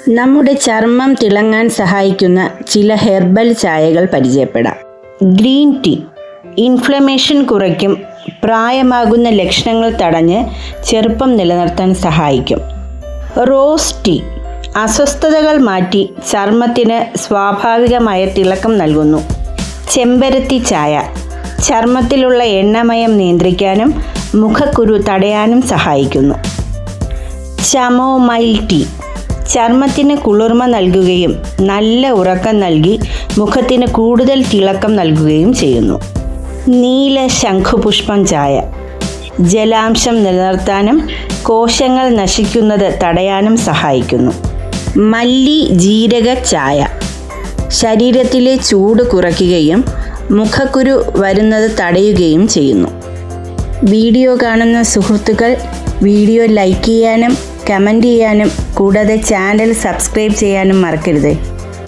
നമ്മുടെ ചർമ്മം തിളങ്ങാൻ സഹായിക്കുന്ന ചില ഹെർബൽ ചായകൾ പരിചയപ്പെടാം. ഗ്രീൻ ടീ ഇൻഫ്ലമേഷൻ കുറയ്ക്കും, പ്രായമാകുന്ന ലക്ഷണങ്ങൾ തടഞ്ഞ് ചെറുപ്പം നിലനിർത്താൻ സഹായിക്കും. റോസ് ടീ അസ്വസ്ഥതകൾ മാറ്റി ചർമ്മത്തിന് സ്വാഭാവികമായ തിളക്കം നൽകുന്നു. ചെമ്പരത്തി ചായ ചർമ്മത്തിലുള്ള എണ്ണമയം നിയന്ത്രിക്കാനും മുഖക്കുരു തടയാനും സഹായിക്കുന്നു. ചമോമൈൽ ടീ ചർമ്മത്തിന് കുളിർമ നൽകുകയും നല്ല ഉറക്കം നൽകി മുഖത്തിന് കൂടുതൽ തിളക്കം നൽകുകയും ചെയ്യുന്നു. നീല ശംഖുപുഷ്പം ചായ ജലാംശം നിലനിർത്താനും കോശങ്ങൾ നശിക്കുന്നത് തടയാനും സഹായിക്കുന്നു. മല്ലി ജീരക ചായ ശരീരത്തിലെ ചൂട് കുറയ്ക്കുകയും മുഖക്കുരു വരുന്നത് തടയുകയും ചെയ്യുന്നു. വീഡിയോ കാണുന്ന സുഹൃത്തുക്കൾ വീഡിയോ ലൈക്ക് ചെയ്യാനും കമൻറ്റ് ചെയ്യാനും കൂടാതെ ചാനൽ സബ്സ്ക്രൈബ് ചെയ്യാനും മറക്കരുത്.